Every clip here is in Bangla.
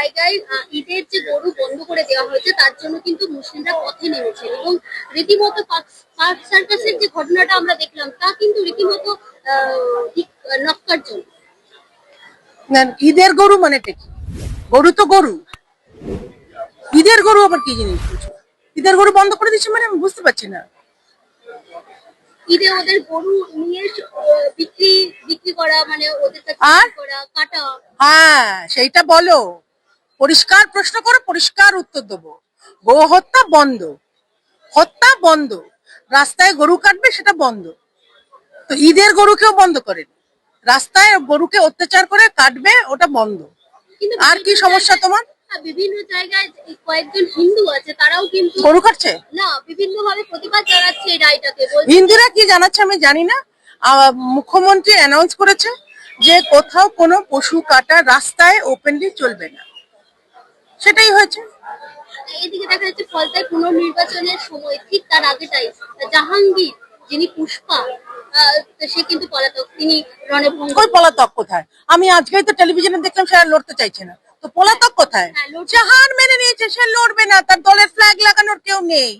জায়গায় ঈদের যে গরু বন্ধ করে দেওয়া হয়েছে তার জন্য কিন্তু মুসলিমরা পথে নেমেছে এবং রীতিমতো পার্ক সার্কাসের যে ঘটনাটা আমরা দেখলাম তা কিন্তু রীতিমতো নক্কারজনক। না, ঈদের গরু মানে কি? গরু তো গরু, ঈদের গরু আবার কি জিনিস বুঝো? ঈদের গরু বন্ধ করে দিচ্ছে মানে আমি বুঝতে পারছি না। ঈদে ওদের গরু নিয়ে বিক্রি বিক্রি করা মানে ওদের কাছে আর করা কাটা। হ্যাঁ, সেইটা বলো, পরিষ্কার প্রশ্ন করো, পরিষ্কার উত্তর দেবো। গো হত্যা বন্ধ, হত্যা বন্ধ, রাস্তায় গরু কাটবে সেটা বন্ধ। তো ঈদের গরুকেও বন্ধ করেন, রাস্তায় গরুকে অত্যাচার করে কাটবে ওটা বন্ধ। কিন্তু আর কি সমস্যা তোমার? বিভিন্ন জায়গায় কয়েকজন হিন্দু আছে তারাও কিন্তু গরু কাটছে না বিভিন্ন ভাবে প্রতিবাদ জানাচ্ছে এই রায়টাকে। হিন্দুরা কি জানাচ্ছে আমি জানি না। মুখ্যমন্ত্রী অ্যানাউন্স করেছে যে কোথাও কোনো পশু কাটা রাস্তায় ওপেনলি চলবে না, সেটাই হয়েছে। এদিকে দেখা যাচ্ছে ফলতায় পুনর্নির্বাচনের সময় ঠিক তার আগেটাই জাহাঙ্গীর যিনি পুষ্পা সে কিন্তু পলাতক, তিনি রণভঙ্গ। ওই পলাতক কোথায়? আমি আজকেই তো টেলিভিশনে দেখলাম সে আর লড়তে চাইছে না, তো পলাতক কোথায়? সে হার মেনে নিয়েছে, সে লড়বে না, তার দলের ফ্ল্যাগ লাগানোর কেউ নেই,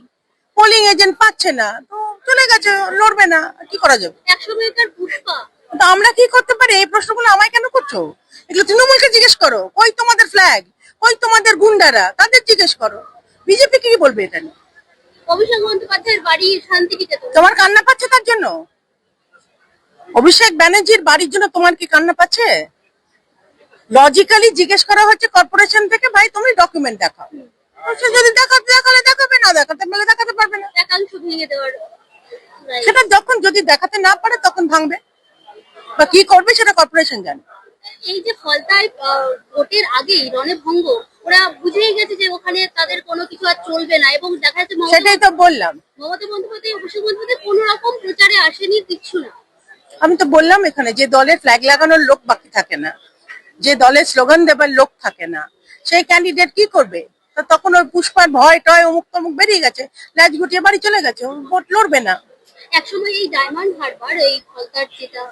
পোলিং এজেন্ট পাচ্ছে না, তো চলে গেছে, লড়বে না, কি করা যাবে? একসময়কার পুষ্পা। তো আমরা কি করতে পারি? এই প্রশ্নগুলো আমায় কেন করছো? এগুলো তৃণমূলকে জিজ্ঞেস করো, কই তোমাদের ফ্ল্যাগ, কই তোমাদের গুন্ডারা, তাদের জিজ্ঞেস করো। বিজেপি কি বলবে এটা নিয়ে? অভিষেক বন্দ্যোপাধ্যায়ের বাড়ি শান্তিনিকেতন। তোমার কান্না পাচ্ছে তার জন্য? অভিষেক ব্যানার্জির বাড়ির জন্য তোমার কি কান্না পাচ্ছে? লজিক্যালি জিজ্ঞেস করা হচ্ছে কর্পোরেশন থেকে, ভাই তুমি ডকুমেন্ট দেখাও। সে যদি দেখাতে দেখালে দেখাবে, না দেখাতে বলে দেখাতে পারবে না। একাংশ ভেঙে দেওয়ার সেটা যখন যদি দেখাতে না পারে তখন ভাঙবে, বা কি করবে সেটা কর্পোরেশন জানে। এই যে ফলতায় ভোটের আগেই রণভঙ্গ, ওরা বুঝেই গেছে যে ওখানে তাদের কোনো কিছু আর চলবে না এবং দেখা যাচ্ছে সেটাই তো বললাম, মমতা বন্দ্যোপাধ্যায় অভিষেক বন্দ্যোপাধ্যায় কোনো রকম প্রচারে আসেনি, কিচ্ছু না। আমি তো বললাম এখানে যে দলের ফ্ল্যাগ লাগানোর লোক বাকি থাকে না, যে দলের স্লোগান দেবার লোক থাকে না, সেই ক্যান্ডিডেট কি করবে? তখন ওই পুষ্পার ভয় টয় অমুক তমুক বেরিয়ে গেছে, ল্যাজ গুটিয়ে বাড়ি চলে গেছে, ভোট লড়বে না। একসময় এই ডায়মন্ড হারবার, এই ফলতার যেটা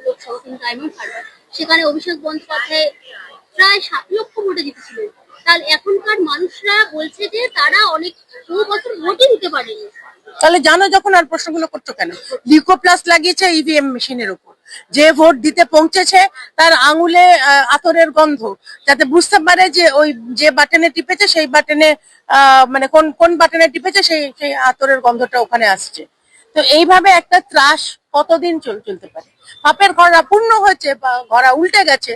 লোকসভা ডায়মন্ড হারবার, সেখানে অভিষেক বন্দ্যোপাধ্যায় প্রায় 7 লক্ষ ভোটে জিতেছিলেন। তাহলে এখনকার মানুষরা বলছে যে তারা অনেক বহু বছর ভোটই দিতে পারেনি। তাহলে জানো যখন আর প্রশ্নগুলো করছো কেন? লিউকো প্লাস লাগিয়েছে ইভিএম মেশিনের উপর, যে ভোট দিতে পৌঁছেছে তার আঙুলে আতরের গন্ধ, যাতে বুঝতে পারে যে ওই যে বাটনে টিপেছে সেই বাটনে মানে কোন কোন বাটনে টিপেছে সেই সেই আতরের গন্ধটা ওখানে আসছে। তো এইভাবে একটা ত্রাস কতদিন চলতে পারে? পাপের ঘোড়া পূর্ণ হয়েছে, বা ঘোড়া উল্টে গেছে,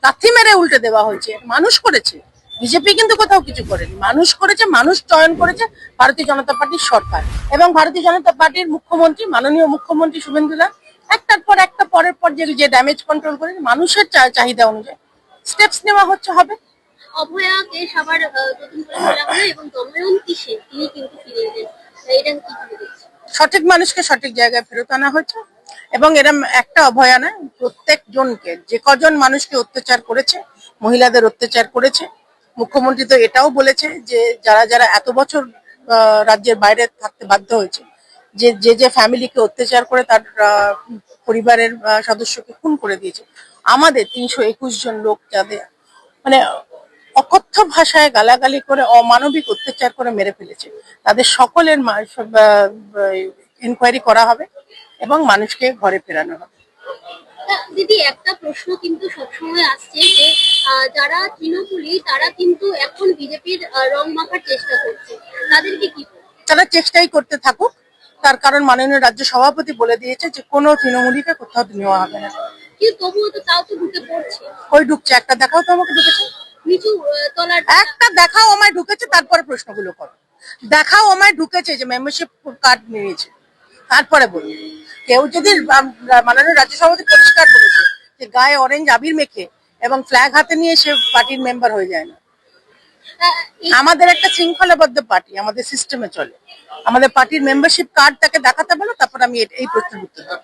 লাথি মেরে উল্টে দেওয়া হয়েছে। মানুষ করেছে, বিজেপি কিন্তু কোথাও কিছু করেনি, মানুষ করেছে, মানুষ চয়ন করেছে ভারতীয় জনতা পার্টির সরকার এবং ভারতীয় জনতা পার্টির মুখ্যমন্ত্রী, মাননীয় মুখ্যমন্ত্রী শুভেন্দুদা একটার পর একটা পরের পর যে ড্যামেজ কন্ট্রোল করে মানুষের চাহিদা অনুযায়ী স্টেপস নেওয়া হচ্ছে, হবে। অভয়াকে সবার নতুন করে বলা হলো এবং দময়ন্তী সেন তিনি কিন্তু ফিরে এলেন, এটা কি করে দেখছেন? সঠিক মানুষকে সঠিক জায়গায় ফেরত আনা হয়েছে এবং এরম একটা অভয়া নয়, প্রত্যেক জনকে, যে কজন মানুষকে অত্যাচার করেছে, মহিলাদের অত্যাচার করেছে, মুখ্যমন্ত্রী তো এটাও বলেছে যে যারা যারা এত বছর রাজ্যের বাইরে থাকতে বাধ্য হয়েছে, যে যে যে ফ্যামিলিকে অত্যাচার করে তার পরিবারের সদস্যকে খুন করে দিয়েছে, আমাদের 321 জন লোক যাদের মানে অকথ্য ভাষায় গালাগালি করে অমানবিক অত্যাচার করে মেরে ফেলেছে, তাদের সকলের ইনকোয়ারি করা হবে এবং মানুষকে ঘরে ফেরানো হবে। দিদি একটা প্রশ্ন কিন্তু সবসময় আসছে যে যারা তৃণমূলী তারা কিন্তু এখন বিজেপির রং মাখার চেষ্টা করছে, তাদেরকে কি? তারা চেষ্টাই করতে থাকুক, তার কারণ মাননীয় রাজ্য সভাপতি বলে দিয়েছে যে কোনো তৃণমূলীকে কোথাও নেওয়া হবে না। কিন্তু তবুও তো তাও তো ঢুকে পড়ছে। ওই ঢুকছে, একটা দেখাও তো আমাকে ঢুকেছে, নিচু তলার একটা দেখাও আমায় ঢুকেছে, তারপরে প্রশ্নগুলো করো। দেখাও আমায় ঢুকেছে যে মেম্বারশিপ কার্ড নিয়েছে, তারপরে বলি। কেউ যদি মাননীয় রাজ্য সভাপতি পরিষ্কার বলেছে যে গায়ে অরেঞ্জ আবির মেখে এবং ফ্ল্যাগ হাতে নিয়ে সে পার্টির মেম্বার হয়ে যায় না। আমাদের একটা শৃঙ্খলাবদ্ধ পার্টি, আমাদের সিস্টেমে চলে, আমাদের পার্টির মেম্বারশিপ কার্ড তাকে দেখাতে বলো, তারপর আমি এই প্রশ্নের উত্তর দেব।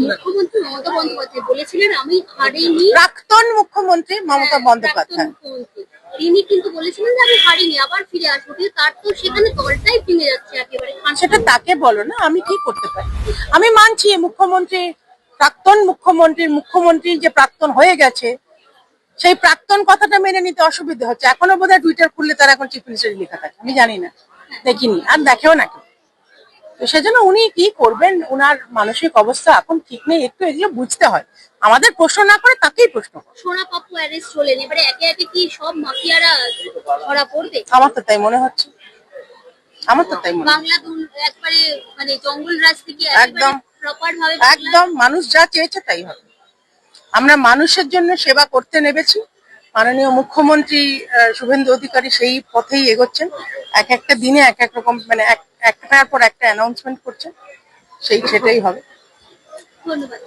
মুখ্যমন্ত্রী মমতা বন্দ্যোপাধ্যায় বলেছিলেন আমি হারিনি, প্রাক্তন মুখ্যমন্ত্রী মমতা বন্দ্যোপাধ্যায় তিনি কিন্তু বলেছিলেন যে আমি হারিনি, আবার ফিরে আসবো, কিন্তু তার তো সেখানে দলটাই ভেঙে যাচ্ছে একেবারে। সেটা তাকে বলো না, আমি কি করতে পারি? আমি মানছি মুখ্যমন্ত্রী, প্রাক্তন মুখ্যমন্ত্রী যে প্রাক্তন হয়ে গেছে, সেই প্রাক্তন কথাটা মেনে নিতে অসুবিধা হচ্ছে। এখনো বোধহয় টুইটার খুললে তার এখন চিফ মিনিস্টার লেখা থাকে, আমি জানি না, দেখিনি আর দেখেও না কেউ। তো সেজন্য উনি কি করবেন, উনার মানসিক অবস্থা এখন ঠিক নেই, একটু এগুলো বুঝতে হয়। আমাদের প্রশ্ন না করে তাকেই প্রশ্ন করে। সোনা পাপ্পু অ্যারেস্ট হলেন, এবারে একে একে কি সব মাফিয়ারা ধরা পড়বে? আমার তো তাই মনে হচ্ছে, আমার তো তাই মনে হচ্ছে। বাংলা একবারে মানে জঙ্গল রাজ থেকে একদম প্রপার ভাবে একদম মানুষ যা চেয়েছে তাই হবে। আমরা মানুষের জন্য সেবা করতে নেমেছি। মাননীয় মুখ্যমন্ত্রী শুভেন্দু অধিকারী সেই পথেই এগোচ্ছেন। এক একটা দিনে এক এক রকম মানে একটার পর একটা অ্যানাউন্সমেন্ট করছেন, সেটাই হবে। ধন্যবাদ।